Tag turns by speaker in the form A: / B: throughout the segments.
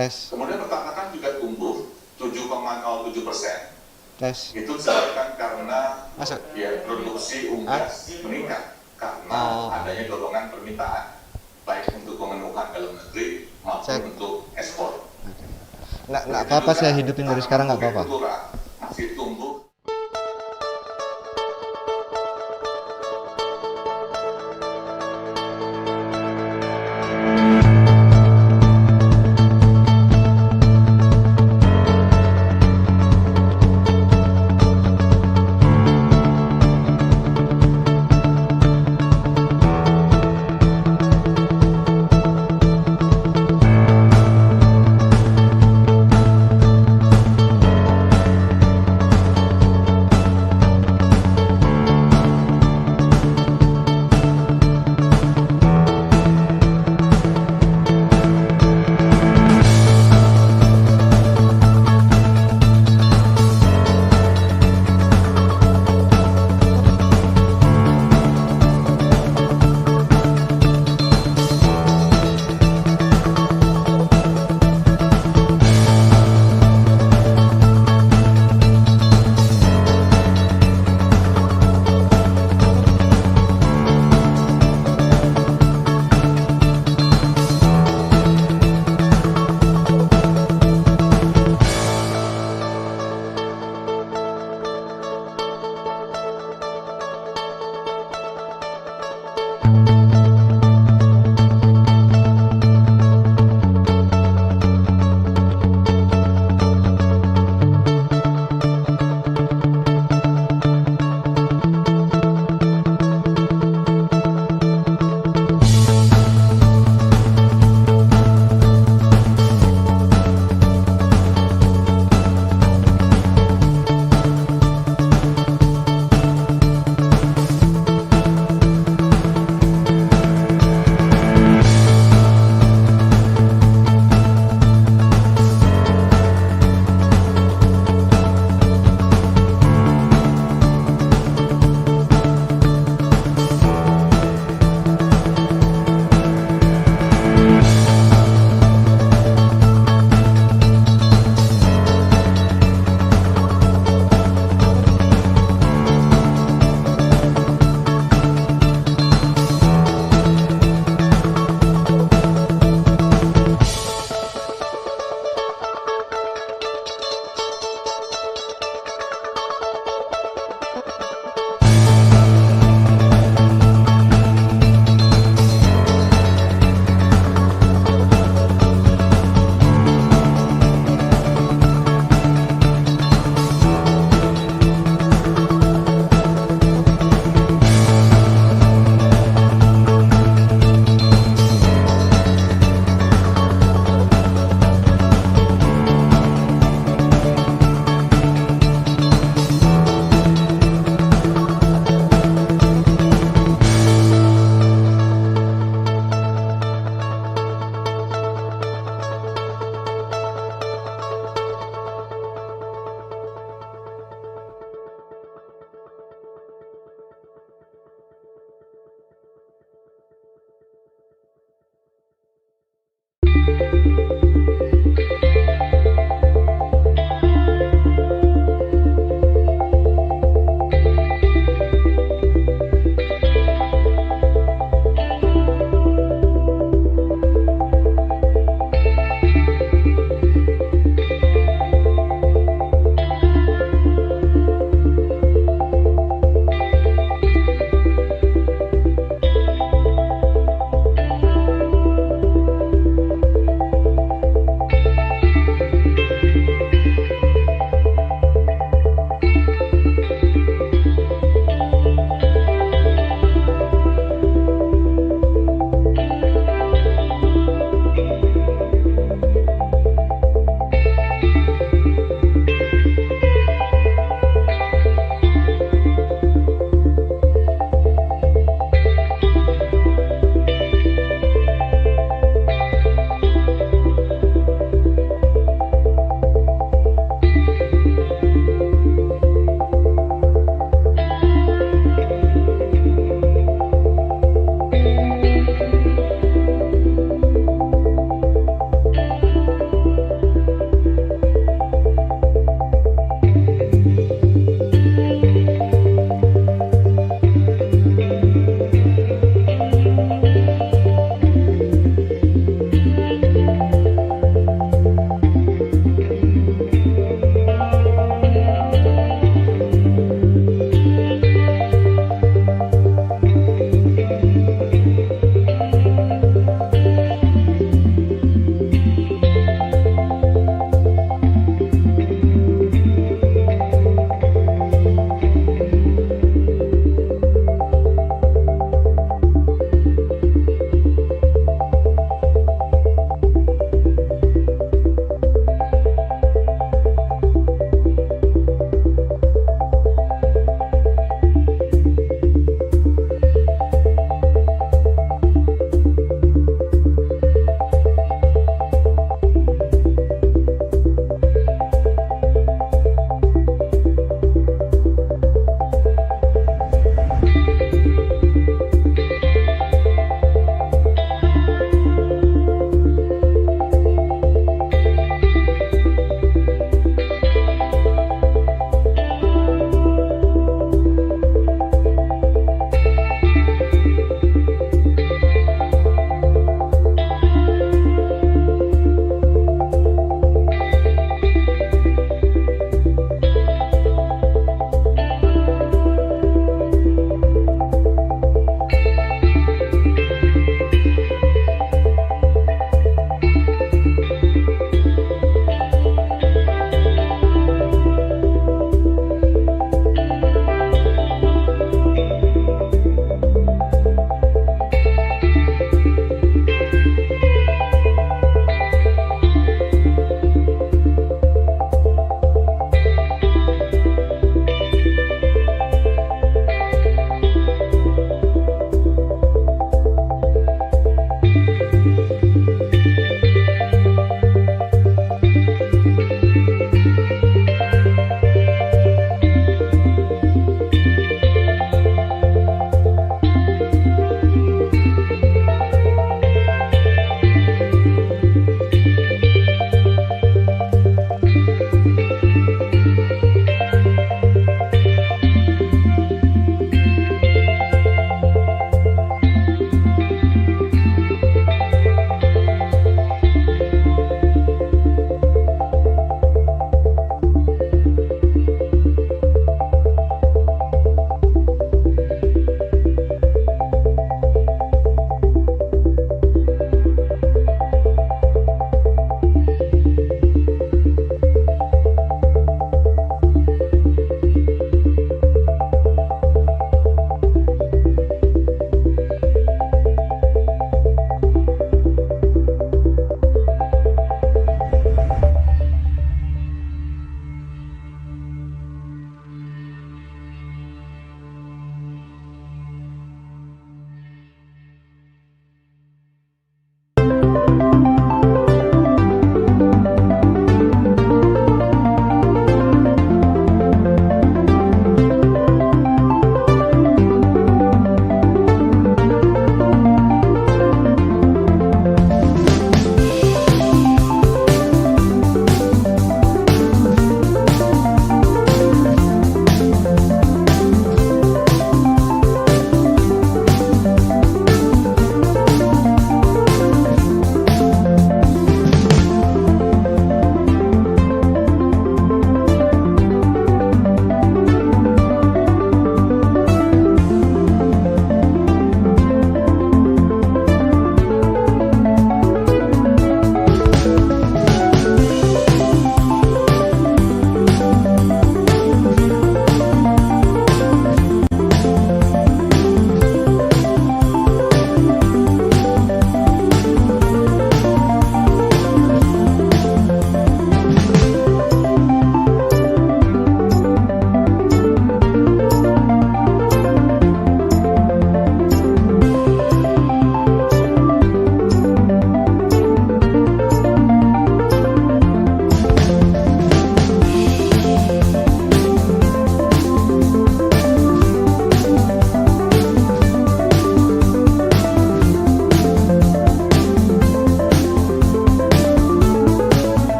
A: Tes.
B: Kemudian pertanakan juga tumbuh 7,07%.
A: Tes.
B: Itu disebabkan karena
A: Masuk.
B: ya, produksi unggas meningkat karena adanya dorongan permintaan baik untuk pemenuhan dalam negeri maupun untuk ekspor.
A: Nggak apa-apa, saya hidupin dari sekarang nggak apa-apa.
B: Masih tumbuh.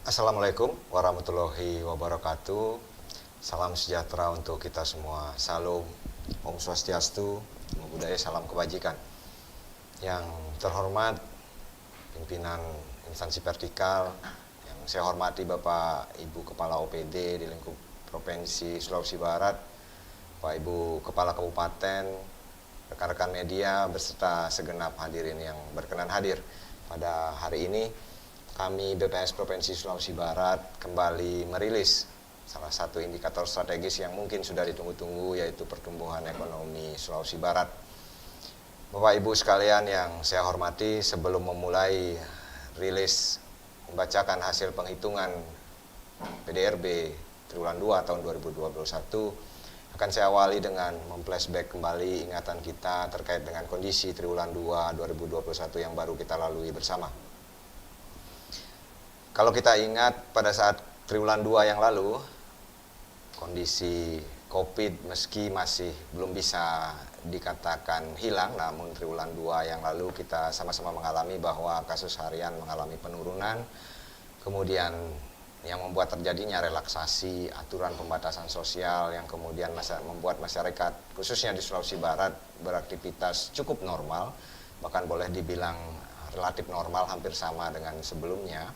C: Assalamualaikum warahmatullahi wabarakatuh. Salam sejahtera untuk kita semua. Salam, Om Swastiastu, Namo Buddhaya, salam kebajikan. Yang terhormat pimpinan instansi vertikal, yang saya hormati Bapak Ibu Kepala OPD di lingkup Provinsi Sulawesi Barat, Pak Ibu Kepala Kabupaten, rekan-rekan media beserta segenap hadirin yang berkenan hadir pada hari ini. Kami BPS Provinsi Sulawesi Barat kembali merilis salah satu indikator strategis yang mungkin sudah ditunggu-tunggu, yaitu pertumbuhan ekonomi Sulawesi Barat. Bapak Ibu sekalian yang saya hormati, sebelum memulai rilis membacakan hasil penghitungan PDRB triwulan 2 tahun 2021, akan saya awali dengan memflashback kembali ingatan kita terkait dengan kondisi triwulan 2 2021 yang baru kita lalui bersama. Kalau kita ingat pada saat triwulan 2 yang lalu, kondisi COVID meski masih belum bisa dikatakan hilang, namun triwulan 2 yang lalu kita sama-sama mengalami bahwa kasus harian mengalami penurunan, kemudian yang membuat terjadinya relaksasi aturan pembatasan sosial yang kemudian membuat masyarakat khususnya di Sulawesi Barat beraktivitas cukup normal, bahkan boleh dibilang relatif normal, hampir sama dengan sebelumnya.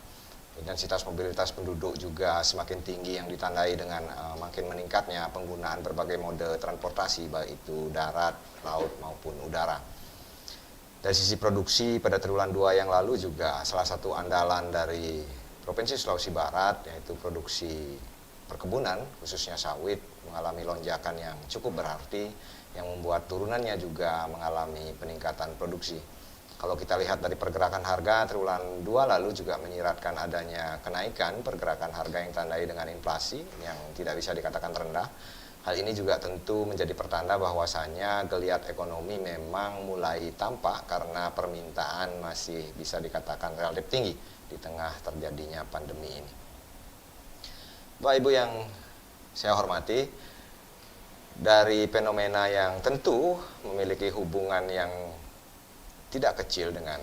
C: Intensitas mobilitas penduduk juga semakin tinggi yang ditandai dengan makin meningkatnya penggunaan berbagai mode transportasi, baik itu darat, laut maupun udara. Dari sisi produksi pada triwulan 2 yang lalu juga salah satu andalan dari Provinsi Sulawesi Barat, yaitu produksi perkebunan khususnya sawit, mengalami lonjakan yang cukup berarti yang membuat turunannya juga mengalami peningkatan produksi. Kalau kita lihat dari pergerakan harga, triwulan 2 lalu juga menyiratkan adanya kenaikan pergerakan harga yang tandai dengan inflasi yang tidak bisa dikatakan rendah. Hal ini juga tentu menjadi pertanda bahwasannya geliat ekonomi memang mulai tampak karena permintaan masih bisa dikatakan relatif tinggi di tengah terjadinya pandemi ini. Bapak Ibu yang saya hormati, dari fenomena yang tentu memiliki hubungan yang tidak kecil dengan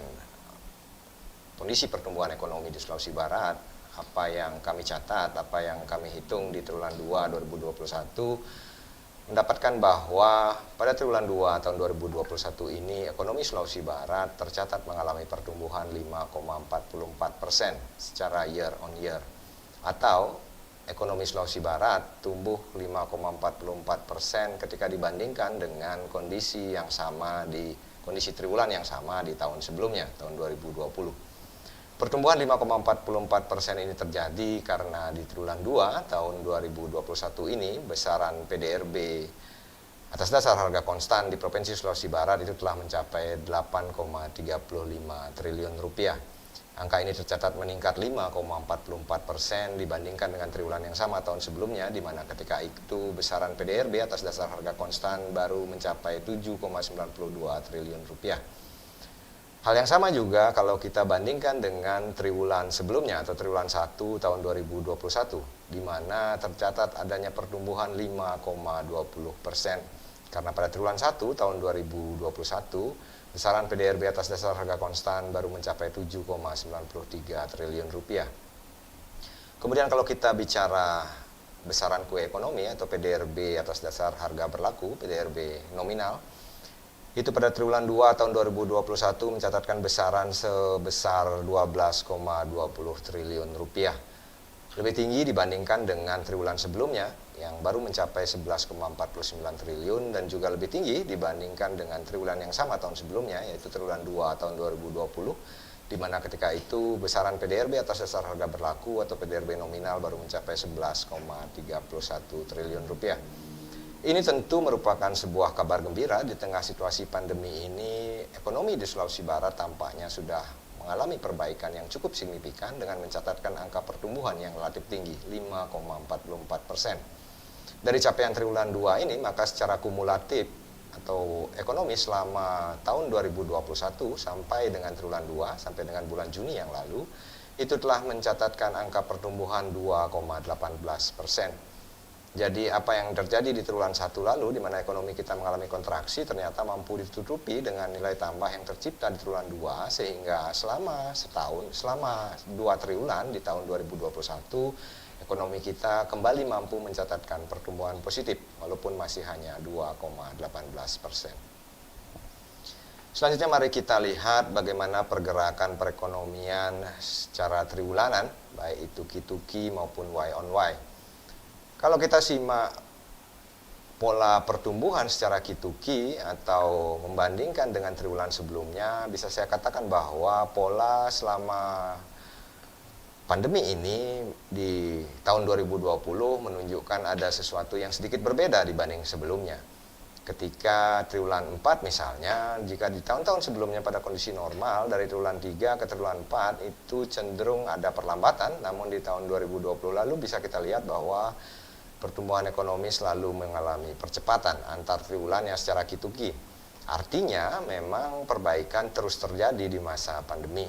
C: kondisi pertumbuhan ekonomi di Sulawesi Barat, apa yang kami catat, apa yang kami hitung di triwulan 2 2021 mendapatkan bahwa pada triwulan 2 tahun 2021 ini ekonomi Sulawesi Barat tercatat mengalami pertumbuhan 5,44% secara year on year, atau ekonomi Sulawesi Barat tumbuh 5,44% ketika dibandingkan dengan kondisi yang sama di kondisi triwulan yang sama di tahun sebelumnya, tahun 2020. Pertumbuhan 5,44% ini terjadi karena di triwulan 2 tahun 2021 ini besaran PDRB atas dasar harga konstan di Provinsi Sulawesi Barat itu telah mencapai 8,35 triliun rupiah. Angka ini tercatat meningkat 5,44% dibandingkan dengan triwulan yang sama tahun sebelumnya, di mana ketika itu besaran PDRB atas dasar harga konstan baru mencapai 7,92 triliun rupiah. Hal yang sama juga kalau kita bandingkan dengan triwulan sebelumnya atau triwulan 1 tahun 2021, di mana tercatat adanya pertumbuhan 5,20%. Karena pada triwulan 1 tahun 2021, besaran PDRB atas dasar harga konstan baru mencapai 7,93 triliun rupiah. Kemudian kalau kita bicara besaran kue ekonomi atau PDRB atas dasar harga berlaku, PDRB nominal, itu pada triwulan 2 tahun 2021 mencatatkan besaran sebesar 12,20 triliun rupiah. Lebih tinggi dibandingkan dengan triwulan sebelumnya yang baru mencapai 11,49 triliun dan juga lebih tinggi dibandingkan dengan triwulan yang sama tahun sebelumnya, yaitu triwulan 2 tahun 2020, di mana ketika itu besaran PDRB atas dasar harga berlaku atau PDRB nominal baru mencapai 11,31 triliun rupiah. Ini tentu merupakan sebuah kabar gembira di tengah situasi pandemi ini. Ekonomi di Sulawesi Barat tampaknya sudah mengalami perbaikan yang cukup signifikan dengan mencatatkan angka pertumbuhan yang relatif tinggi, 5,44%. Dari capaian triwulan 2 ini, maka secara kumulatif atau ekonomi selama tahun 2021 sampai dengan triwulan 2, sampai dengan bulan Juni yang lalu, itu telah mencatatkan angka pertumbuhan 2,18%. Jadi apa yang terjadi di triwulan 1 lalu, di mana ekonomi kita mengalami kontraksi, ternyata mampu ditutupi dengan nilai tambah yang tercipta di triwulan 2, sehingga selama 2 triwulan di tahun 2021, ekonomi kita kembali mampu mencatatkan pertumbuhan positif, walaupun masih hanya 2,18%. Selanjutnya mari kita lihat bagaimana pergerakan perekonomian secara triwulanan, baik itu Q2Q maupun Y on Y. Kalau kita simak pola pertumbuhan secara Q2Q atau membandingkan dengan triwulan sebelumnya, bisa saya katakan bahwa pola selama pandemi ini di tahun 2020 menunjukkan ada sesuatu yang sedikit berbeda dibanding sebelumnya. Ketika triwulan 4 misalnya, jika di tahun-tahun sebelumnya pada kondisi normal dari triwulan 3 ke triwulan 4 itu cenderung ada perlambatan, namun di tahun 2020 lalu bisa kita lihat bahwa pertumbuhan ekonomi selalu mengalami percepatan antar triwulannya secara Q2Q. Artinya memang perbaikan terus terjadi di masa pandemi.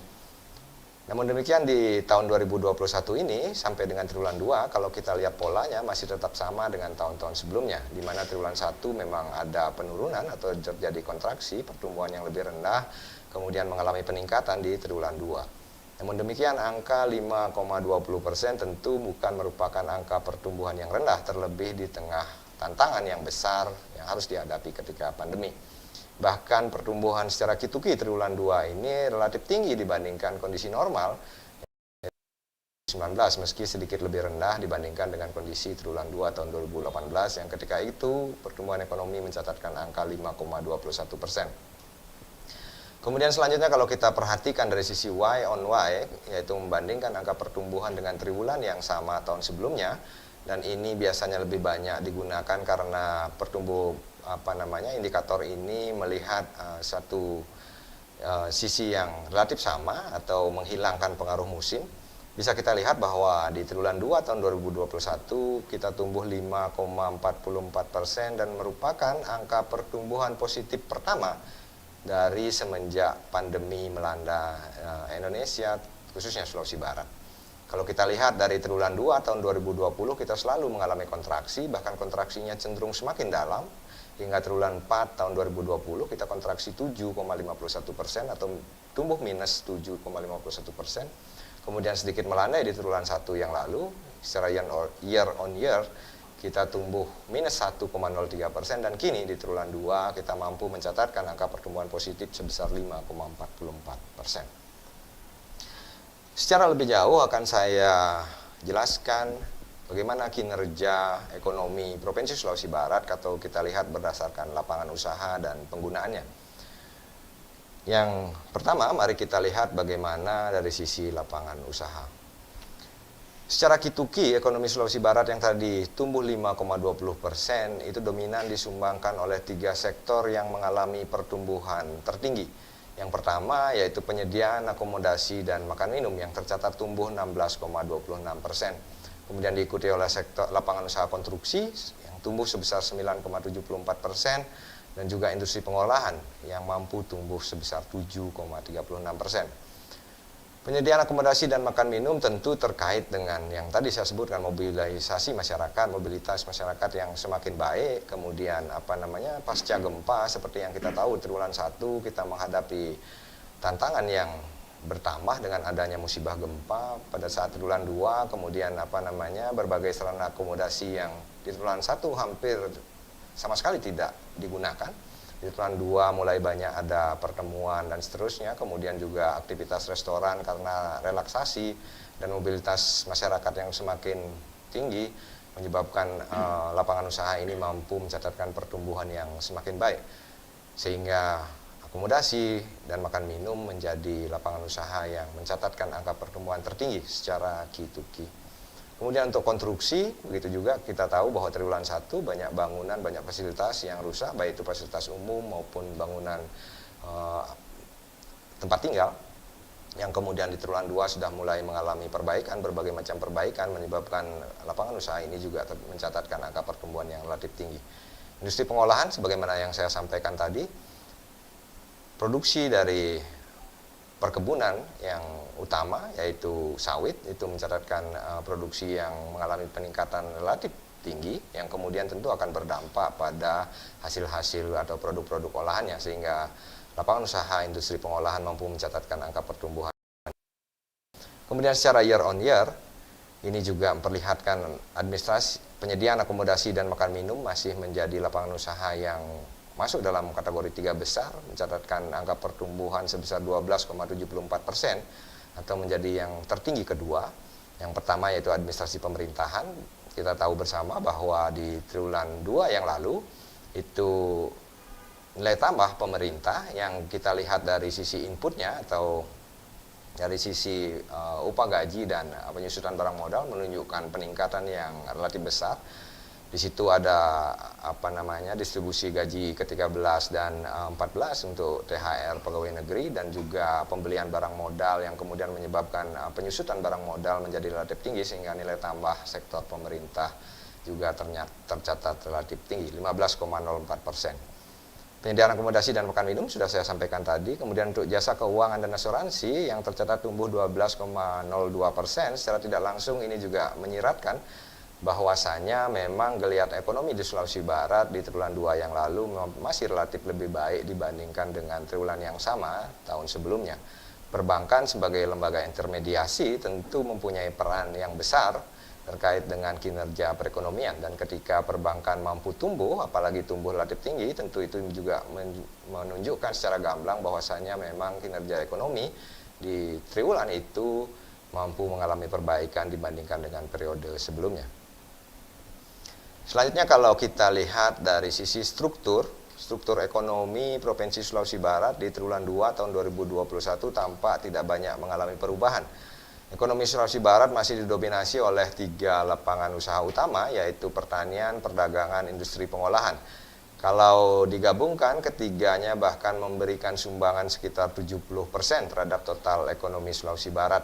C: Namun demikian di tahun 2021 ini sampai dengan triwulan 2 kalau kita lihat polanya masih tetap sama dengan tahun-tahun sebelumnya, di mana triwulan 1 memang ada penurunan atau terjadi kontraksi, pertumbuhan yang lebih rendah, kemudian mengalami peningkatan di triwulan 2. Namun demikian angka 5,20% tentu bukan merupakan angka pertumbuhan yang rendah, terlebih di tengah tantangan yang besar yang harus dihadapi ketika pandemi. Bahkan pertumbuhan secara Q2Q triwulan 2 ini relatif tinggi dibandingkan kondisi normal 19, meski sedikit lebih rendah dibandingkan dengan kondisi triwulan 2 tahun 2018 yang ketika itu pertumbuhan ekonomi mencatatkan angka 5,21%. Kemudian selanjutnya kalau kita perhatikan dari sisi Y on Y, yaitu membandingkan angka pertumbuhan dengan triwulan yang sama tahun sebelumnya, dan ini biasanya lebih banyak digunakan karena indikator ini melihat satu sisi yang relatif sama atau menghilangkan pengaruh musim. Bisa kita lihat bahwa di triwulan 2 tahun 2021 kita tumbuh 5,44% dan merupakan angka pertumbuhan positif pertama dari semenjak pandemi melanda Indonesia, khususnya Sulawesi Barat. Kalau kita lihat dari triwulan 2 tahun 2020 kita selalu mengalami kontraksi, bahkan kontraksinya cenderung semakin dalam, hingga triwulan 4 tahun 2020 kita kontraksi 7,51% atau tumbuh minus 7,51%. Kemudian sedikit melandai di triwulan 1 yang lalu, secara year on year, kita tumbuh minus 1,03% dan kini di triwulan 2 kita mampu mencatatkan angka pertumbuhan positif sebesar 5,44%. Secara lebih jauh akan saya jelaskan bagaimana kinerja ekonomi Provinsi Sulawesi Barat atau kita lihat berdasarkan lapangan usaha dan penggunaannya. Yang pertama, mari kita lihat bagaimana dari sisi lapangan usaha. Secara Q2Q, ekonomi Sulawesi Barat yang tadi tumbuh 5,20% itu dominan disumbangkan oleh 3 sektor yang mengalami pertumbuhan tertinggi. Yang pertama yaitu penyediaan akomodasi dan makan minum yang tercatat tumbuh 16,26%. Kemudian diikuti oleh sektor lapangan usaha konstruksi yang tumbuh sebesar 9,74% dan juga industri pengolahan yang mampu tumbuh sebesar 7,36%. Penyediaan akomodasi dan makan minum tentu terkait dengan yang tadi saya sebutkan, mobilisasi masyarakat, mobilitas masyarakat yang semakin baik, kemudian pasca gempa seperti yang kita tahu triwulan 1 kita menghadapi tantangan yang bertambah dengan adanya musibah gempa. Pada saat triwulan 2 kemudian berbagai sarana akomodasi yang di triwulan 1 hampir sama sekali tidak digunakan. Di triwulan 2 mulai banyak ada pertemuan dan seterusnya, kemudian juga aktivitas restoran karena relaksasi dan mobilitas masyarakat yang semakin tinggi menyebabkan lapangan usaha ini mampu mencatatkan pertumbuhan yang semakin baik. Sehingga akomodasi dan makan minum menjadi lapangan usaha yang mencatatkan angka pertumbuhan tertinggi secara Q2Q. Kemudian untuk konstruksi, begitu juga kita tahu bahwa triwulan 1 banyak bangunan, banyak fasilitas yang rusak, baik itu fasilitas umum maupun bangunan tempat tinggal, yang kemudian di triwulan 2 sudah mulai mengalami perbaikan, berbagai macam perbaikan menyebabkan lapangan usaha ini juga mencatatkan angka pertumbuhan yang relatif tinggi. Industri pengolahan, sebagaimana yang saya sampaikan tadi, produksi dari perkebunan yang utama yaitu sawit itu mencatatkan produksi yang mengalami peningkatan relatif tinggi yang kemudian tentu akan berdampak pada hasil-hasil atau produk-produk olahannya, sehingga lapangan usaha industri pengolahan mampu mencatatkan angka pertumbuhan. Kemudian secara year on year, ini juga memperlihatkan administrasi, penyediaan akomodasi dan makan minum masih menjadi lapangan usaha yang masuk dalam kategori 3 besar, mencatatkan angka pertumbuhan sebesar 12,74% atau menjadi yang tertinggi kedua. Yang pertama yaitu administrasi pemerintahan. Kita tahu bersama bahwa di triwulan 2 yang lalu itu nilai tambah pemerintah yang kita lihat dari sisi inputnya atau dari sisi upah gaji dan penyusutan barang modal menunjukkan peningkatan yang relatif besar. Di situ ada distribusi gaji ke-13 dan 14 untuk THR pegawai negeri dan juga pembelian barang modal yang kemudian menyebabkan penyusutan barang modal menjadi relatif tinggi, sehingga nilai tambah sektor pemerintah juga tercatat relatif tinggi 15,04%. Penyediaan akomodasi dan makan minum sudah saya sampaikan tadi. Kemudian untuk jasa keuangan dan asuransi yang tercatat tumbuh 12,02%, secara tidak langsung ini juga menyiratkan bahwasanya memang geliat ekonomi di Sulawesi Barat di triwulan 2 yang lalu masih relatif lebih baik dibandingkan dengan triwulan yang sama tahun sebelumnya. Perbankan sebagai lembaga intermediasi tentu mempunyai peran yang besar terkait dengan kinerja perekonomian, dan ketika perbankan mampu tumbuh, apalagi tumbuh relatif tinggi, tentu itu juga menunjukkan secara gamblang bahwasanya memang kinerja ekonomi di triwulan itu mampu mengalami perbaikan dibandingkan dengan periode sebelumnya. Selanjutnya kalau kita lihat dari sisi struktur ekonomi Provinsi Sulawesi Barat di triwulan 2 tahun 2021 tampak tidak banyak mengalami perubahan. Ekonomi Sulawesi Barat masih didominasi oleh 3 lapangan usaha utama, yaitu pertanian, perdagangan, industri pengolahan. Kalau digabungkan, ketiganya bahkan memberikan sumbangan sekitar 70% terhadap total ekonomi Sulawesi Barat.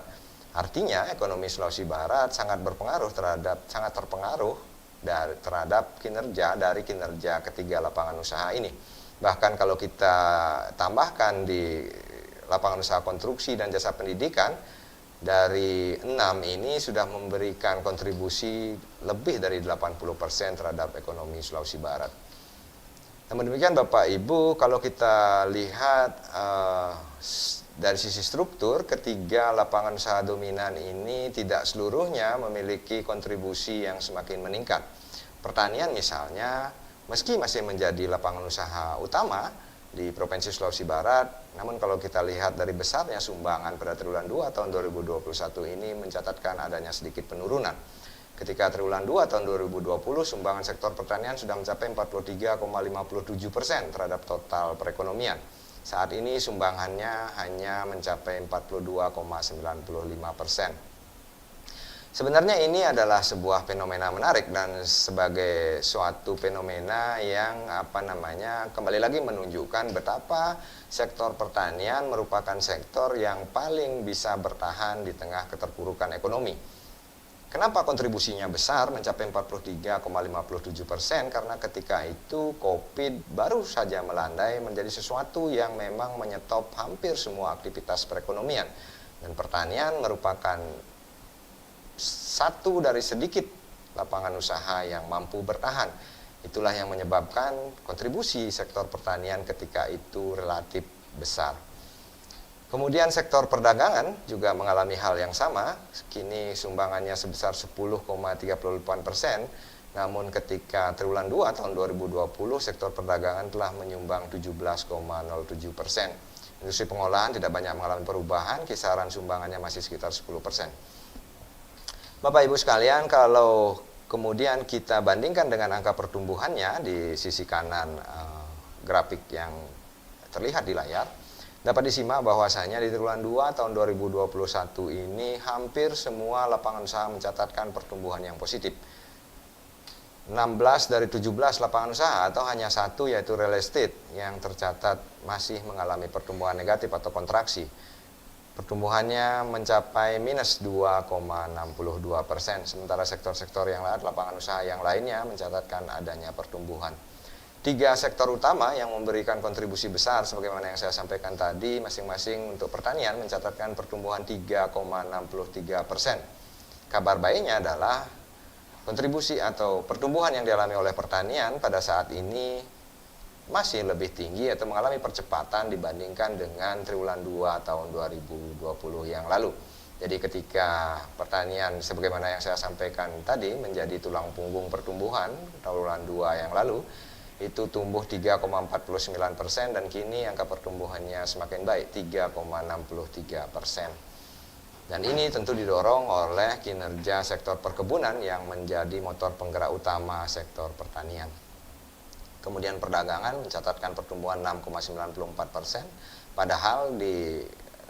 C: Artinya ekonomi Sulawesi Barat sangat terpengaruh terhadap kinerja ketiga lapangan usaha ini. Bahkan kalau kita tambahkan di lapangan usaha konstruksi dan jasa pendidikan, dari 6 ini sudah memberikan kontribusi lebih dari 80% terhadap ekonomi Sulawesi Barat. Namun demikian Bapak Ibu, kalau kita lihat dari sisi struktur, ketiga lapangan usaha dominan ini tidak seluruhnya memiliki kontribusi yang semakin meningkat. Pertanian misalnya, meski masih menjadi lapangan usaha utama di Provinsi Sulawesi Barat, namun kalau kita lihat dari besarnya sumbangan pada triwulan 2 tahun 2021 ini mencatatkan adanya sedikit penurunan. Ketika triwulan 2 tahun 2020 sumbangan sektor pertanian sudah mencapai 43,57% terhadap total perekonomian. Saat ini sumbangannya hanya mencapai 42,95%. Sebenarnya ini adalah sebuah fenomena menarik dan sebagai suatu fenomena yang kembali lagi menunjukkan betapa sektor pertanian merupakan sektor yang paling bisa bertahan di tengah keterpurukan ekonomi. Kenapa kontribusinya besar mencapai 43,57%? Karena ketika itu COVID baru saja melandai menjadi sesuatu yang memang menyetop hampir semua aktivitas perekonomian, dan pertanian merupakan satu dari sedikit lapangan usaha yang mampu bertahan. Itulah yang menyebabkan kontribusi sektor pertanian ketika itu relatif besar. Kemudian sektor perdagangan juga mengalami hal yang sama. Kini sumbangannya sebesar 10,38%. Namun ketika triwulan 2 tahun 2020 sektor perdagangan telah menyumbang 17,07%. Industri pengolahan tidak banyak mengalami perubahan, kisaran sumbangannya masih sekitar 10%. Bapak Ibu sekalian, kalau kemudian kita bandingkan dengan angka pertumbuhannya di sisi kanan grafik yang terlihat di layar, dapat disimak bahwasanya di triwulan 2 tahun 2021 ini hampir semua lapangan usaha mencatatkan pertumbuhan yang positif. 16 dari 17 lapangan usaha atau hanya satu yaitu real estate yang tercatat masih mengalami pertumbuhan negatif atau kontraksi. Pertumbuhannya mencapai minus 2,62%, sementara sektor-sektor yang lain, lapangan usaha yang lainnya mencatatkan adanya pertumbuhan. 3 sektor utama yang memberikan kontribusi besar sebagaimana yang saya sampaikan tadi, masing-masing untuk pertanian mencatatkan pertumbuhan 3,63%. Kabar baiknya adalah kontribusi atau pertumbuhan yang dialami oleh pertanian pada saat ini masih lebih tinggi atau mengalami percepatan dibandingkan dengan triwulan 2 tahun 2020 yang lalu. Jadi ketika pertanian sebagaimana yang saya sampaikan tadi menjadi tulang punggung pertumbuhan triwulan 2 yang lalu, itu tumbuh 3,49% dan kini angka pertumbuhannya semakin baik, 3,63%. Dan ini tentu didorong oleh kinerja sektor perkebunan yang menjadi motor penggerak utama sektor pertanian. Kemudian perdagangan mencatatkan pertumbuhan 6,94%, padahal di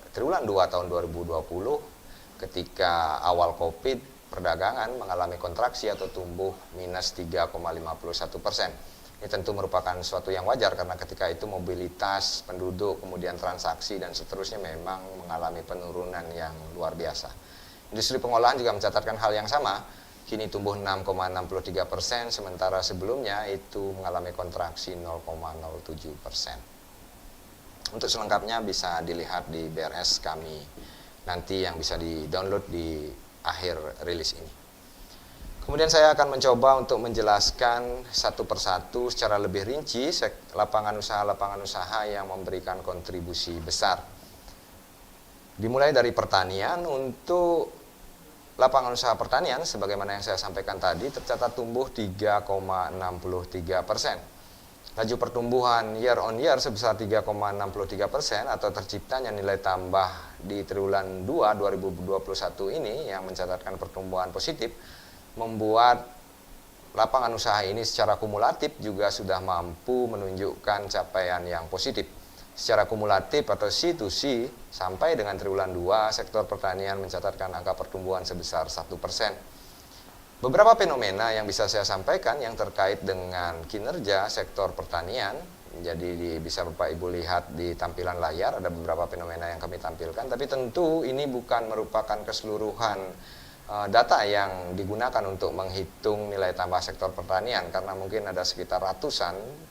C: triwulan 2 tahun 2020 ketika awal Covid, perdagangan mengalami kontraksi atau tumbuh minus 3,51%. Ini tentu merupakan suatu yang wajar karena ketika itu mobilitas penduduk, kemudian transaksi dan seterusnya memang mengalami penurunan yang luar biasa. Industri pengolahan juga mencatatkan hal yang sama, kini tumbuh 6,63%, sementara sebelumnya itu mengalami kontraksi 0,07%. Untuk selengkapnya bisa dilihat di BRS kami nanti yang bisa di-download di akhir rilis ini. Kemudian saya akan mencoba untuk menjelaskan satu persatu secara lebih rinci lapangan usaha yang memberikan kontribusi besar. Dimulai dari pertanian. Untuk lapangan usaha pertanian, sebagaimana yang saya sampaikan tadi, tercatat tumbuh 3,63%. Laju pertumbuhan year on year sebesar 3,63% atau terciptanya nilai tambah di triwulan 2 2021 ini yang mencatatkan pertumbuhan positif, membuat lapangan usaha ini secara kumulatif juga sudah mampu menunjukkan capaian yang positif. Secara kumulatif atau C2C sampai dengan triwulan 2, sektor pertanian mencatatkan angka pertumbuhan sebesar 1%. Beberapa fenomena yang bisa saya sampaikan yang terkait dengan kinerja sektor pertanian, jadi bisa Bapak Ibu lihat di tampilan layar, ada beberapa fenomena yang kami tampilkan, tapi tentu ini bukan merupakan keseluruhan data yang digunakan untuk menghitung nilai tambah sektor pertanian, karena mungkin ada sekitar ratusan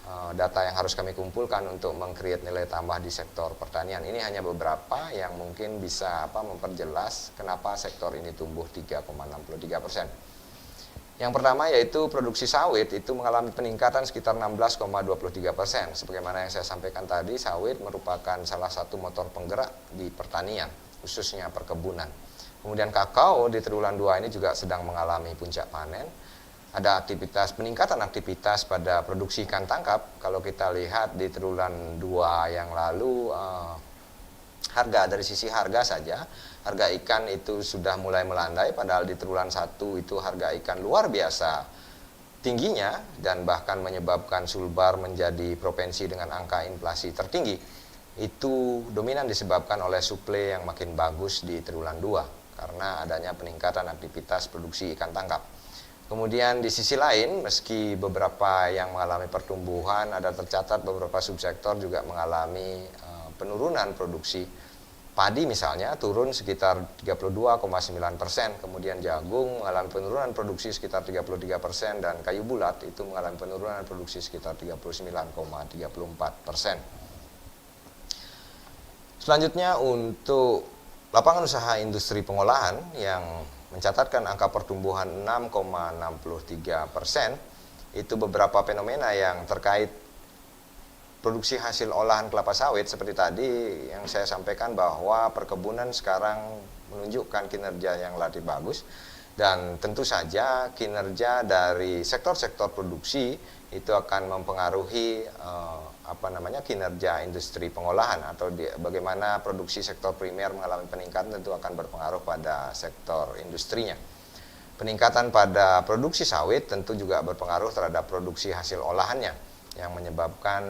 C: data yang harus kami kumpulkan untuk meng-create nilai tambah di sektor pertanian. Ini hanya beberapa yang mungkin bisa memperjelas kenapa sektor ini tumbuh 3,63%. Yang pertama yaitu produksi sawit itu mengalami peningkatan sekitar 16,23%. Sebagaimana yang saya sampaikan tadi, sawit merupakan salah satu motor penggerak di pertanian, khususnya perkebunan. Kemudian kakao di triwulan 2 ini juga sedang mengalami puncak panen. Ada peningkatan aktivitas pada produksi ikan tangkap. Kalau kita lihat di triwulan 2 yang lalu, dari sisi harga saja, harga ikan itu sudah mulai melandai, padahal di triwulan 1 itu harga ikan luar biasa tingginya dan bahkan menyebabkan Sulbar menjadi provinsi dengan angka inflasi tertinggi. Itu dominan disebabkan oleh suplai yang makin bagus di triwulan 2 karena adanya peningkatan aktivitas produksi ikan tangkap. Kemudian di sisi lain, meski beberapa yang mengalami pertumbuhan, ada tercatat beberapa subsektor juga mengalami penurunan produksi. Padi misalnya turun sekitar 32,9%, kemudian jagung mengalami penurunan produksi sekitar 33%, dan kayu bulat itu mengalami penurunan produksi sekitar 39,34%. Selanjutnya untuk lapangan usaha industri pengolahan yang mencatatkan angka pertumbuhan 6,63%, itu beberapa fenomena yang terkait produksi hasil olahan kelapa sawit seperti tadi yang saya sampaikan bahwa perkebunan sekarang menunjukkan kinerja yang relatif bagus, dan tentu saja kinerja dari sektor-sektor produksi itu akan mempengaruhi kinerja industri pengolahan atau bagaimana produksi sektor primer mengalami peningkatan tentu akan berpengaruh pada sektor industrinya. Peningkatan pada produksi sawit tentu juga berpengaruh terhadap produksi hasil olahannya yang menyebabkan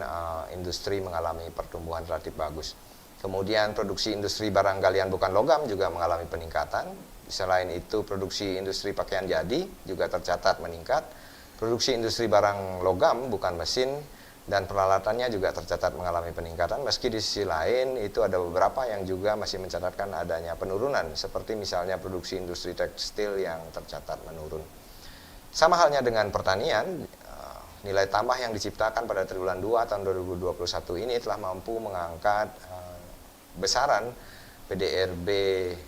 C: industri mengalami pertumbuhan relatif bagus. Kemudian produksi industri barang galian bukan logam juga mengalami peningkatan. Selain itu produksi industri pakaian jadi juga tercatat meningkat. Produksi industri barang logam bukan mesin dan peralatannya juga tercatat mengalami peningkatan, meski di sisi lain itu ada beberapa yang juga masih mencatatkan adanya penurunan, seperti misalnya produksi industri tekstil yang tercatat menurun. Sama halnya dengan pertanian, nilai tambah yang diciptakan pada triwulan 2 tahun 2021 ini telah mampu mengangkat besaran PDRB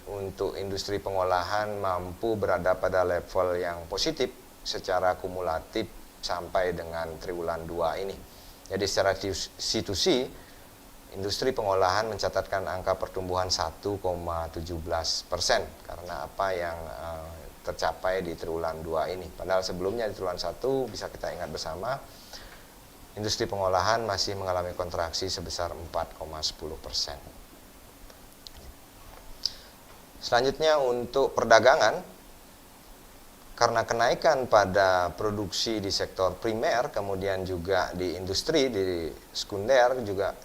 C: untuk industri pengolahan mampu berada pada level yang positif secara kumulatif sampai dengan triwulan 2 ini. Jadi secara institusi, industri pengolahan mencatatkan angka pertumbuhan 1,17% karena apa yang tercapai di triwulan 2 ini. Padahal sebelumnya di triwulan 1 bisa kita ingat bersama, industri pengolahan masih mengalami kontraksi sebesar 4,10%. Selanjutnya untuk perdagangan, karena kenaikan pada produksi di sektor primer, kemudian juga di industri, di sekunder juga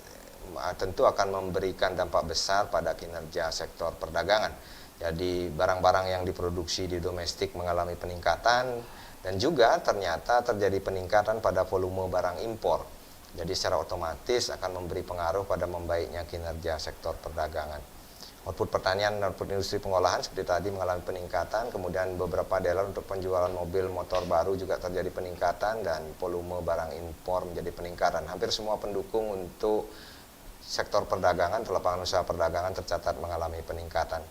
C: tentu akan memberikan dampak besar pada kinerja sektor perdagangan. Jadi barang-barang yang diproduksi di domestik mengalami peningkatan dan juga ternyata terjadi peningkatan pada volume barang impor. Jadi secara otomatis akan memberi pengaruh pada membaiknya kinerja sektor perdagangan. Output pertanian dan output industri pengolahan seperti tadi mengalami peningkatan, kemudian beberapa daerah untuk penjualan mobil motor baru juga terjadi peningkatan dan volume barang impor menjadi peningkatan. Hampir semua pendukung untuk sektor perdagangan atau lapangan usaha perdagangan tercatat mengalami peningkatan.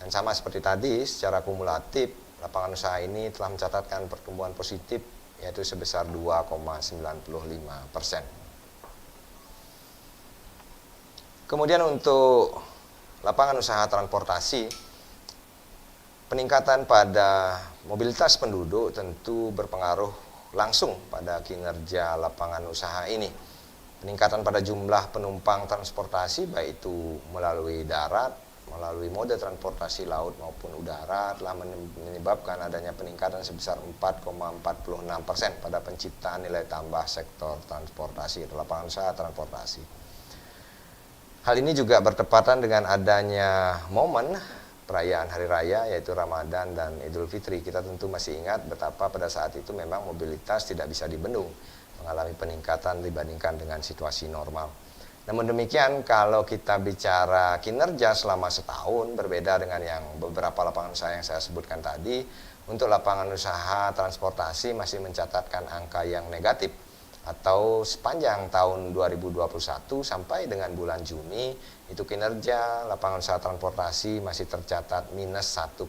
C: Dan sama seperti tadi, secara kumulatif lapangan usaha ini telah mencatatkan pertumbuhan positif yaitu sebesar 2,95%. Kemudian untuk lapangan usaha transportasi, peningkatan pada mobilitas penduduk tentu berpengaruh langsung pada kinerja lapangan usaha ini. Peningkatan pada jumlah penumpang transportasi baik itu melalui darat, melalui mode transportasi laut maupun udara telah menyebabkan adanya peningkatan sebesar 4,46% pada penciptaan nilai tambah sektor transportasi atau lapangan usaha transportasi. Hal ini juga bertepatan dengan adanya momen perayaan hari raya yaitu Ramadan dan Idul Fitri. Kita tentu masih ingat betapa pada saat itu memang mobilitas tidak bisa dibendung, mengalami peningkatan dibandingkan dengan situasi normal. Namun demikian, kalau kita bicara kinerja selama setahun berbeda dengan yang beberapa lapangan usaha yang saya sebutkan tadi, untuk lapangan usaha transportasi masih mencatatkan angka yang negatif. Atau sepanjang tahun 2021 sampai dengan bulan Juni itu kinerja lapangan usaha transportasi masih tercatat minus 1,30%.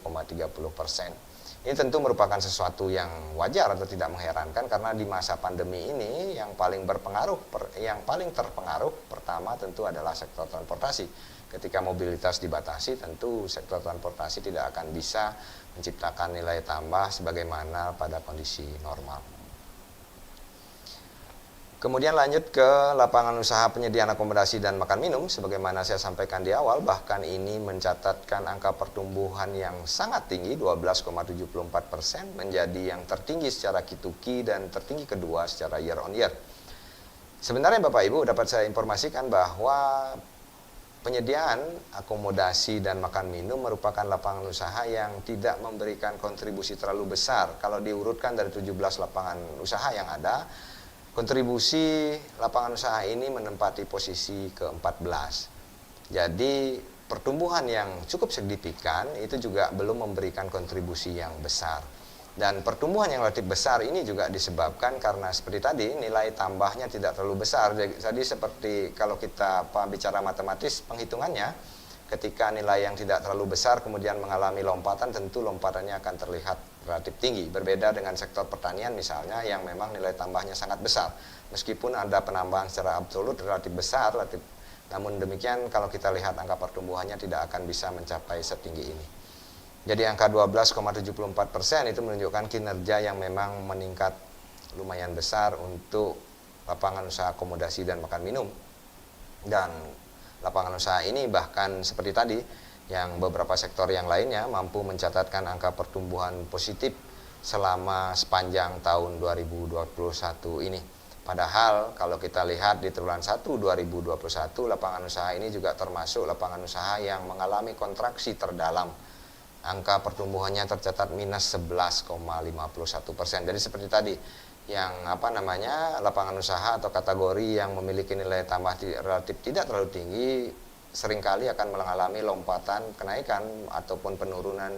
C: Ini tentu merupakan sesuatu yang wajar atau tidak mengherankan karena di masa pandemi ini yang paling terpengaruh pertama tentu adalah sektor transportasi. Ketika mobilitas dibatasi tentu sektor transportasi tidak akan bisa menciptakan nilai tambah sebagaimana pada kondisi normal. Kemudian lanjut ke lapangan usaha penyediaan akomodasi dan makan minum. Sebagaimana saya sampaikan di awal, bahkan ini mencatatkan angka pertumbuhan yang sangat tinggi, 12,74%, menjadi yang tertinggi secara Q2Q dan tertinggi kedua secara year on year. Sebenarnya Bapak Ibu dapat saya informasikan bahwa penyediaan akomodasi dan makan minum merupakan lapangan usaha yang tidak memberikan kontribusi terlalu besar. Kalau diurutkan dari 17 lapangan usaha yang ada, kontribusi lapangan usaha ini menempati posisi ke-14. Jadi pertumbuhan yang cukup signifikan itu juga belum memberikan kontribusi yang besar. Dan pertumbuhan yang relatif besar ini juga disebabkan karena seperti tadi nilai tambahnya tidak terlalu besar. Jadi seperti kalau kita bicara matematis penghitungannya, ketika nilai yang tidak terlalu besar kemudian mengalami lompatan, tentu lompatannya akan terlihat relatif tinggi. Berbeda dengan sektor pertanian misalnya yang memang nilai tambahnya sangat besar. Meskipun ada penambahan secara absolut relatif besar, namun demikian kalau kita lihat angka pertumbuhannya tidak akan bisa mencapai setinggi ini. Jadi angka 12,74% itu menunjukkan kinerja yang memang meningkat lumayan besar untuk lapangan usaha akomodasi dan makan minum. Dan lapangan usaha ini bahkan seperti tadi, yang beberapa sektor yang lainnya mampu mencatatkan angka pertumbuhan positif selama sepanjang tahun 2021 ini. Padahal kalau kita lihat di triwulan 1 2021 lapangan usaha ini juga termasuk lapangan usaha yang mengalami kontraksi terdalam. Angka pertumbuhannya tercatat minus 11,51%. Jadi seperti tadi, yang lapangan usaha atau kategori yang memiliki nilai tambah relatif tidak terlalu tinggi seringkali akan mengalami lompatan kenaikan ataupun penurunan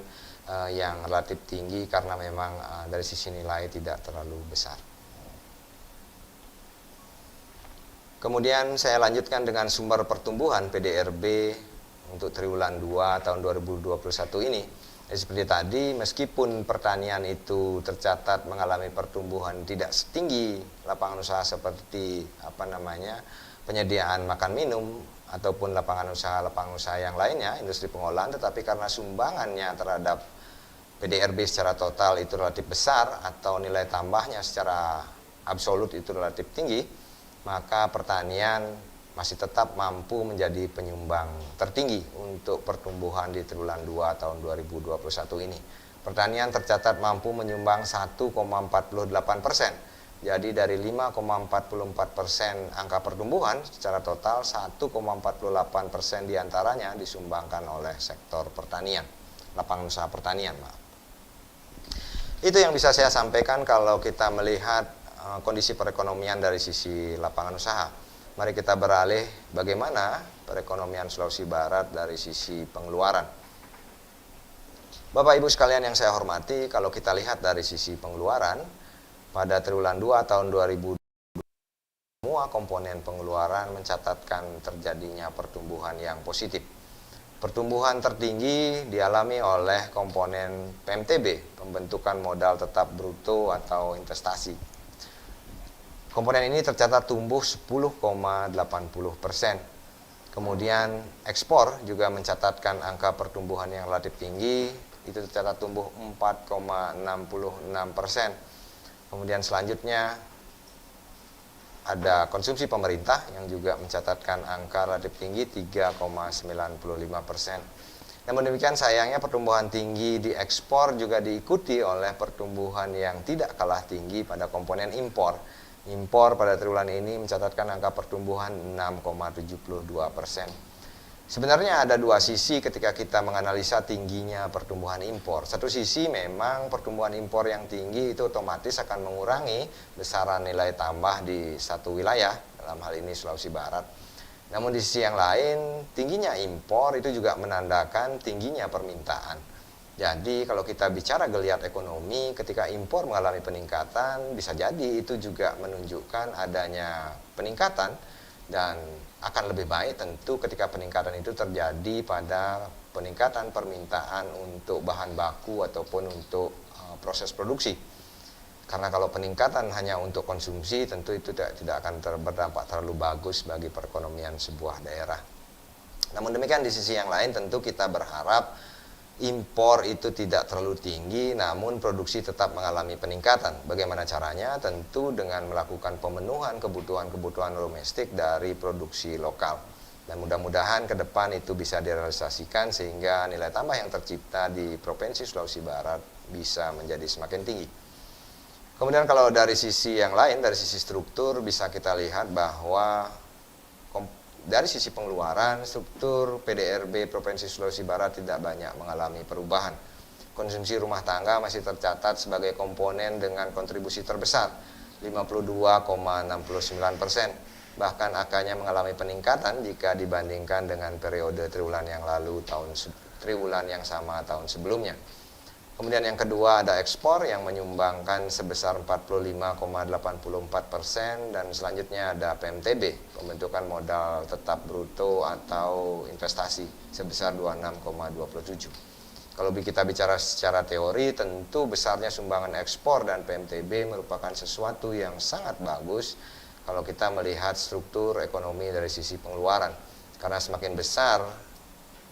C: yang relatif tinggi karena memang dari sisi nilai tidak terlalu besar. Kemudian saya lanjutkan dengan sumber pertumbuhan PDRB untuk triwulan 2 tahun 2021 ini. Jadi seperti tadi, meskipun pertanian itu tercatat mengalami pertumbuhan tidak setinggi lapangan usaha seperti penyediaan makan minum ataupun lapangan usaha yang lainnya, industri pengolahan, tetapi karena sumbangannya terhadap PDRB secara total itu relatif besar atau nilai tambahnya secara absolut itu relatif tinggi, maka pertanian masih tetap mampu menjadi penyumbang tertinggi untuk pertumbuhan di triwulan 2 tahun 2021 ini. Pertanian tercatat mampu menyumbang 1,48%. Jadi dari 5,44% angka pertumbuhan secara total, 1,48% diantaranya disumbangkan oleh sektor pertanian, lapangan usaha pertanian. Itu yang bisa saya sampaikan kalau kita melihat kondisi perekonomian dari sisi lapangan usaha. Mari kita beralih bagaimana perekonomian Sulawesi Barat dari sisi pengeluaran. Bapak Ibu sekalian yang saya hormati, kalau kita lihat dari sisi pengeluaran, pada triwulan 2 tahun 2020 semua komponen pengeluaran mencatatkan terjadinya pertumbuhan yang positif. Pertumbuhan tertinggi dialami oleh komponen PMTB, pembentukan modal tetap bruto atau investasi. Komponen ini tercatat tumbuh 10,80%. Kemudian ekspor juga mencatatkan angka pertumbuhan yang relatif tinggi, itu tercatat tumbuh 4,66%. Kemudian selanjutnya ada konsumsi pemerintah yang juga mencatatkan angka relatif tinggi 3,95%. Namun demikian sayangnya pertumbuhan tinggi di ekspor juga diikuti oleh pertumbuhan yang tidak kalah tinggi pada komponen impor. Impor pada triwulan ini mencatatkan angka pertumbuhan 6,72%. Sebenarnya ada dua sisi ketika kita menganalisa tingginya pertumbuhan impor. Satu sisi memang pertumbuhan impor yang tinggi itu otomatis akan mengurangi besaran nilai tambah di satu wilayah, dalam hal ini Sulawesi Barat. Namun di sisi yang lain, tingginya impor itu juga menandakan tingginya permintaan. Jadi kalau kita bicara geliat ekonomi, ketika impor mengalami peningkatan, bisa jadi itu juga menunjukkan adanya peningkatan, dan akan lebih baik tentu ketika peningkatan itu terjadi pada peningkatan permintaan untuk bahan baku ataupun untuk proses produksi. Karena kalau peningkatan hanya untuk konsumsi, tentu itu tidak akan berdampak terlalu bagus bagi perekonomian sebuah daerah. Namun demikian di sisi yang lain tentu kita berharap impor itu tidak terlalu tinggi, namun produksi tetap mengalami peningkatan. Bagaimana caranya? Tentu dengan melakukan pemenuhan kebutuhan domestik dari produksi lokal. Dan mudah-mudahan ke depan itu bisa direalisasikan sehingga nilai tambah yang tercipta di Provinsi Sulawesi Barat bisa menjadi semakin tinggi. Kemudian kalau dari sisi yang lain, dari sisi struktur, bisa kita lihat bahwa dari sisi pengeluaran, struktur PDRB Provinsi Sulawesi Barat tidak banyak mengalami perubahan. Konsumsi rumah tangga masih tercatat sebagai komponen dengan kontribusi terbesar, 52,69%. Bahkan angkanya mengalami peningkatan jika dibandingkan dengan periode triwulan yang sama tahun sebelumnya. Kemudian yang kedua ada ekspor yang menyumbangkan sebesar 45,84%, dan selanjutnya ada PMTB, pembentukan modal tetap bruto atau investasi sebesar 26,27. Kalau kita bicara secara teori, tentu besarnya sumbangan ekspor dan PMTB merupakan sesuatu yang sangat bagus kalau kita melihat struktur ekonomi dari sisi pengeluaran. Karena semakin besar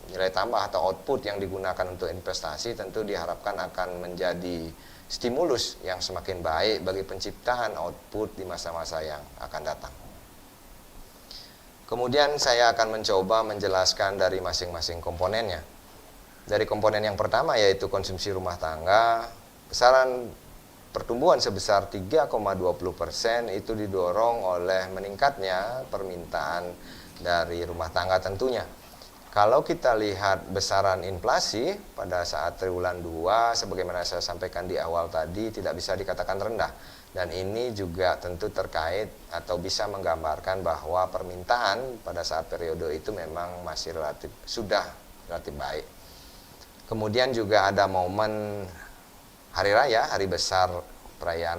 C: nilai tambah atau output yang digunakan untuk investasi, tentu diharapkan akan menjadi stimulus yang semakin baik bagi penciptaan output di masa-masa yang akan datang. Kemudian saya akan mencoba menjelaskan dari masing-masing komponennya. Dari komponen yang pertama yaitu konsumsi rumah tangga, besaran pertumbuhan sebesar 3,20% itu didorong oleh meningkatnya permintaan dari rumah tangga tentunya. Kalau kita lihat besaran inflasi pada saat triwulan 2, sebagaimana saya sampaikan di awal tadi, tidak bisa dikatakan rendah. Dan ini juga tentu terkait atau bisa menggambarkan bahwa permintaan pada saat periode itu memang masih sudah relatif baik. Kemudian juga ada momen hari raya, hari besar, perayaan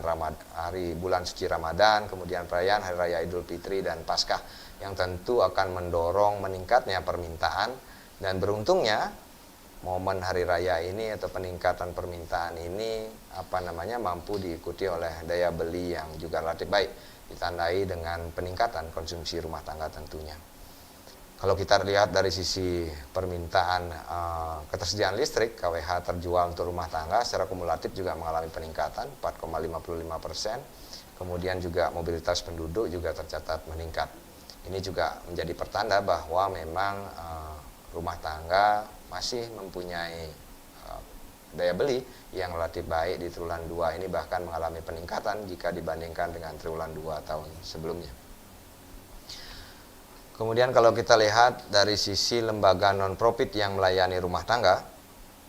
C: hari bulan suci Ramadan, kemudian perayaan hari raya Idul Fitri dan Paskah, yang tentu akan mendorong meningkatnya permintaan Dan beruntungnya momen hari raya ini atau peningkatan permintaan ini mampu diikuti oleh daya beli yang juga relatif baik, ditandai dengan peningkatan konsumsi rumah tangga tentunya. Kalau kita lihat dari sisi permintaan ketersediaan listrik, KWH terjual untuk rumah tangga secara kumulatif juga mengalami peningkatan 4,55%. Kemudian juga mobilitas penduduk juga tercatat meningkat. Ini juga menjadi pertanda bahwa memang rumah tangga masih mempunyai daya beli yang relatif baik di triwulan 2 ini, bahkan mengalami peningkatan jika dibandingkan dengan triwulan 2 tahun sebelumnya. Kemudian kalau kita lihat dari sisi lembaga non-profit yang melayani rumah tangga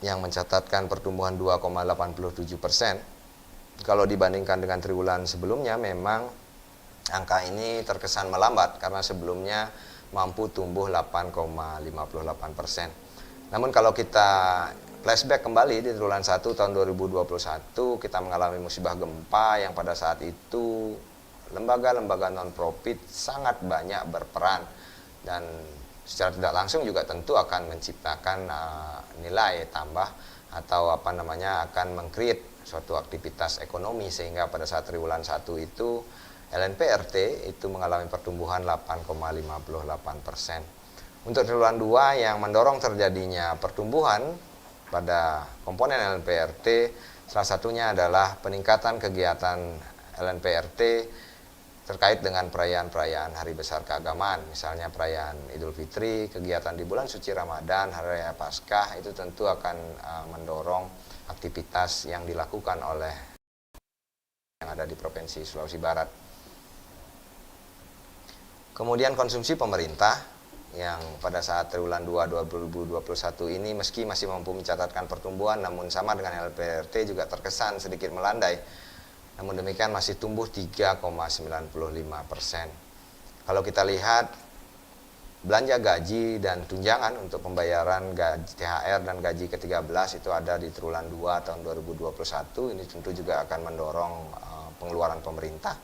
C: yang mencatatkan pertumbuhan 2,87%, kalau dibandingkan dengan triwulan sebelumnya memang angka ini terkesan melambat karena sebelumnya mampu tumbuh 8,58%. Namun kalau kita flashback kembali di triwulan 1 tahun 2021, kita mengalami musibah gempa yang pada saat itu lembaga-lembaga non-profit sangat banyak berperan dan secara tidak langsung juga tentu akan menciptakan nilai tambah atau akan meng-create suatu aktivitas ekonomi, sehingga pada saat triwulan 1 itu LNPRT itu mengalami pertumbuhan 8,58%. Untuk triwulan 2 yang mendorong terjadinya pertumbuhan pada komponen LNPRT, salah satunya adalah peningkatan kegiatan LNPRT terkait dengan perayaan-perayaan hari besar keagamaan, misalnya perayaan Idul Fitri, kegiatan di bulan suci Ramadan, Hari Raya Paskah, itu tentu akan mendorong aktivitas yang dilakukan oleh yang ada di Provinsi Sulawesi Barat. Kemudian konsumsi pemerintah yang pada saat triwulan 2 2021 ini meski masih mampu mencatatkan pertumbuhan, namun sama dengan LPRT juga terkesan sedikit melandai. Namun demikian masih tumbuh 3,95%. Kalau kita lihat belanja gaji dan tunjangan untuk pembayaran gaji THR dan gaji ke-13 itu ada di triwulan 2 tahun 2021, ini tentu juga akan mendorong pengeluaran pemerintah.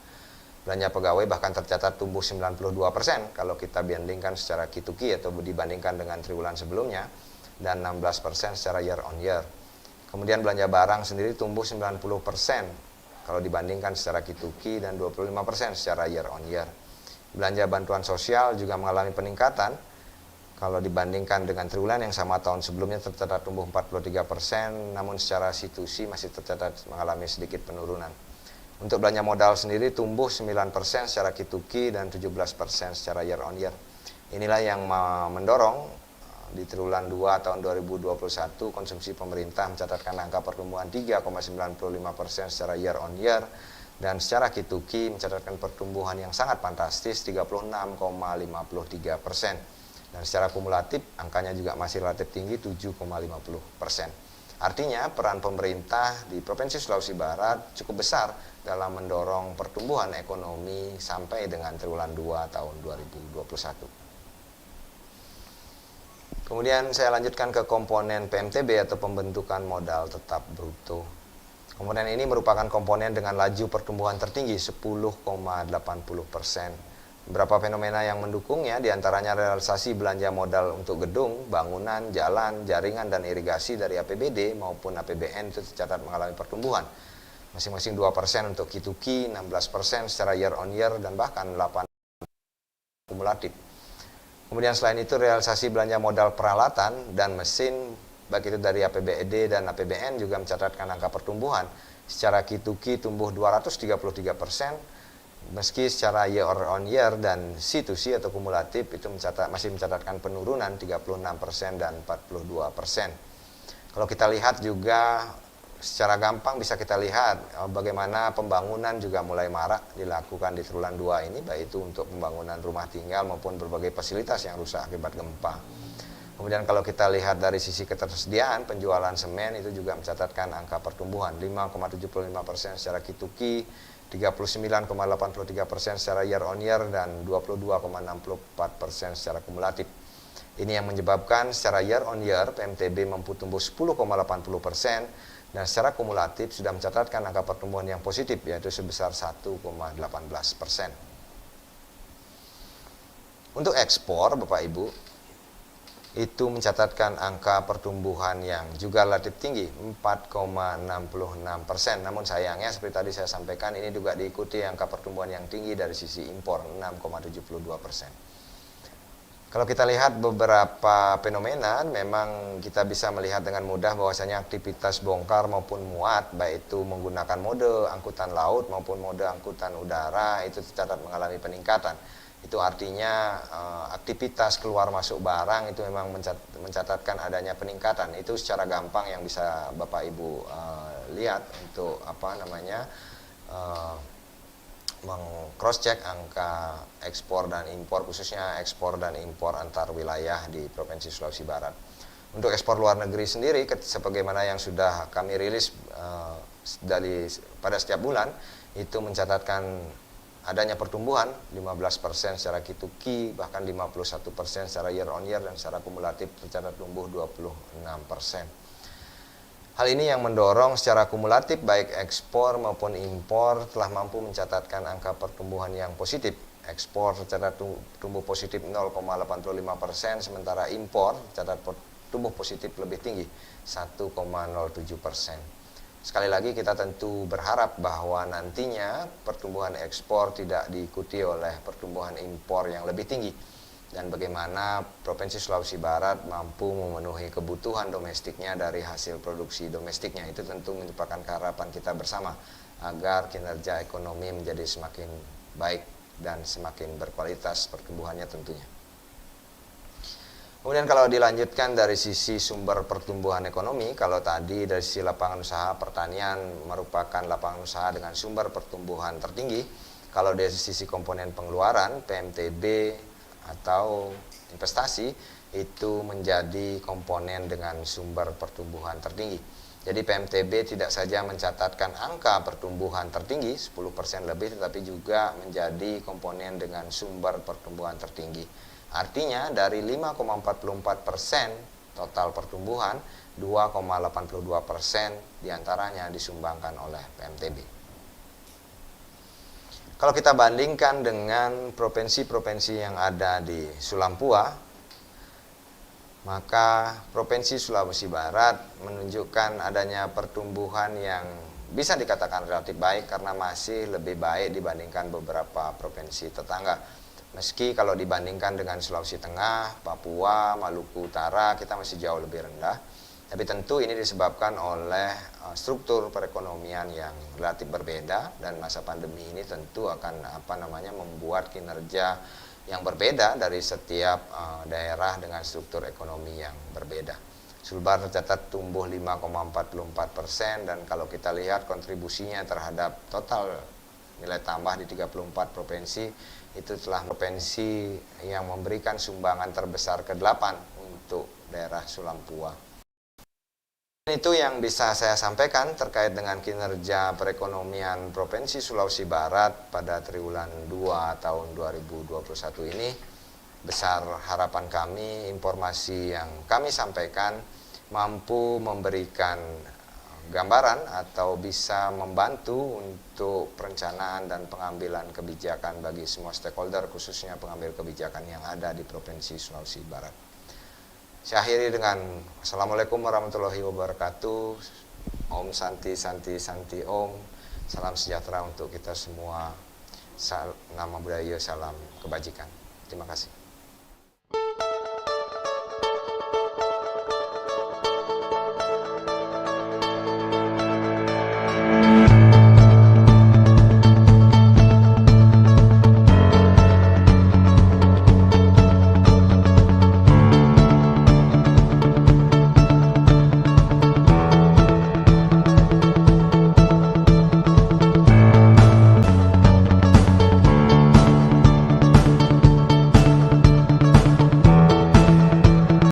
C: Belanja pegawai bahkan tercatat tumbuh 92% kalau kita bandingkan secara Q2Q atau dibandingkan dengan triwulan sebelumnya, dan 16% secara year on year. Kemudian belanja barang sendiri tumbuh 90% kalau dibandingkan secara Q2Q dan 25% secara year on year. Belanja bantuan sosial juga mengalami peningkatan kalau dibandingkan dengan triwulan yang sama tahun sebelumnya tercatat tumbuh 43%, namun secara situasi masih tercatat mengalami sedikit penurunan. Untuk belanja modal sendiri tumbuh 9% secara Q2Q dan 17% secara year on year. Inilah yang mendorong di triwulan 2 tahun 2021 konsumsi pemerintah mencatatkan angka pertumbuhan 3,95% secara year on year, dan secara Q2Q mencatatkan pertumbuhan yang sangat fantastis 36,53%. Dan secara kumulatif angkanya juga masih relatif tinggi 7,50%. Artinya peran pemerintah di Provinsi Sulawesi Barat cukup besar dalam mendorong pertumbuhan ekonomi sampai dengan triwulan 2 tahun 2021. Kemudian saya lanjutkan ke komponen PMTB atau pembentukan modal tetap bruto. Komponen ini merupakan komponen dengan laju pertumbuhan tertinggi 10,80%. Beberapa fenomena yang mendukungnya diantaranya realisasi belanja modal untuk gedung, bangunan, jalan, jaringan, dan irigasi dari APBD maupun APBN itu tercatat mengalami pertumbuhan. Masing-masing 2% untuk Q2Q, 16% secara year on year, dan bahkan 8% kumulatif. Kemudian selain itu realisasi belanja modal peralatan dan mesin, baik itu dari APBD dan APBN juga mencatatkan angka pertumbuhan. Secara Q2Q tumbuh 233%, meski secara year on year dan C2C atau kumulatif itu masih mencatatkan penurunan 36% dan 42%. Kalau kita lihat juga secara gampang bisa kita lihat bagaimana pembangunan juga mulai marak dilakukan di triwulan 2 ini, baik itu untuk pembangunan rumah tinggal maupun berbagai fasilitas yang rusak akibat gempa. Kemudian kalau kita lihat dari sisi ketersediaan, penjualan semen itu juga mencatatkan angka pertumbuhan 5,75% secara Q2Q, 39,83% secara year on year, dan 22,64% secara kumulatif. Ini yang menyebabkan secara year on year PMTB mampu tumbuh 10,80% dan secara kumulatif sudah mencatatkan angka pertumbuhan yang positif, yaitu sebesar 1,18%. Untuk ekspor, Bapak Ibu, itu mencatatkan angka pertumbuhan yang juga relatif tinggi 4,66%. Namun sayangnya seperti tadi saya sampaikan, ini juga diikuti angka pertumbuhan yang tinggi dari sisi impor 6,72%. Kalau kita lihat beberapa fenomena, memang kita bisa melihat dengan mudah bahwasanya aktivitas bongkar maupun muat, baik itu menggunakan mode angkutan laut maupun mode angkutan udara, itu tercatat mengalami peningkatan. Itu artinya aktivitas keluar masuk barang itu memang mencatatkan adanya peningkatan. Itu secara gampang yang bisa Bapak Ibu lihat untuk meng-cross check angka ekspor dan impor, khususnya ekspor dan impor antar wilayah di Provinsi Sulawesi Barat. Untuk ekspor luar negeri sendiri, sebagaimana yang sudah kami rilis pada setiap bulan, itu mencatatkan adanya pertumbuhan 15% secara Q2Q, bahkan 51% secara year on year, dan secara kumulatif tercatat tumbuh 26%. Hal ini yang mendorong secara kumulatif baik ekspor maupun impor telah mampu mencatatkan angka pertumbuhan yang positif. Ekspor tercatat tumbuh positif 0,85%, sementara impor tercatat tumbuh positif lebih tinggi 1,07%. Sekali lagi kita tentu berharap bahwa nantinya pertumbuhan ekspor tidak diikuti oleh pertumbuhan impor yang lebih tinggi, dan bagaimana Provinsi Sulawesi Barat mampu memenuhi kebutuhan domestiknya dari hasil produksi domestiknya. Itu tentu merupakan harapan kita bersama agar kinerja ekonomi menjadi semakin baik dan semakin berkualitas pertumbuhannya tentunya. Kemudian kalau dilanjutkan dari sisi sumber pertumbuhan ekonomi, kalau tadi dari sisi lapangan usaha, pertanian merupakan lapangan usaha dengan sumber pertumbuhan tertinggi. Kalau dari sisi komponen pengeluaran, PMTB atau investasi itu menjadi komponen dengan sumber pertumbuhan tertinggi. Jadi PMTB tidak saja mencatatkan angka pertumbuhan tertinggi 10% lebih, tetapi juga menjadi komponen dengan sumber pertumbuhan tertinggi. Artinya dari 5,44% total pertumbuhan, 2,82% diantaranya disumbangkan oleh PMTB. Kalau kita bandingkan dengan provinsi-provinsi yang ada di Sulampua, maka Provinsi Sulawesi Barat menunjukkan adanya pertumbuhan yang bisa dikatakan relatif baik karena masih lebih baik dibandingkan beberapa provinsi tetangga. Meski kalau dibandingkan dengan Sulawesi Tengah, Papua, Maluku Utara, kita masih jauh lebih rendah. Tapi tentu ini disebabkan oleh struktur perekonomian yang relatif berbeda, dan masa pandemi ini tentu akan membuat kinerja yang berbeda dari setiap daerah dengan struktur ekonomi yang berbeda. Sulbar tercatat tumbuh 5,44%, dan kalau kita lihat kontribusinya terhadap total nilai tambah di 34 provinsi, itu telah provinsi yang memberikan sumbangan terbesar ke-8 untuk daerah Sulampua. Itu yang bisa saya sampaikan terkait dengan kinerja perekonomian Provinsi Sulawesi Barat pada triwulan 2 tahun 2021 ini. Besar harapan kami informasi yang kami sampaikan mampu memberikan gambaran atau bisa membantu untuk perencanaan dan pengambilan kebijakan bagi semua stakeholder, khususnya pengambil kebijakan yang ada di Provinsi Sulawesi Barat. Saya akhiri dengan Assalamualaikum warahmatullahi wabarakatuh. Om Santi Santi Santi Om. Salam sejahtera untuk kita semua. Nama budaya, salam kebajikan. Terima kasih.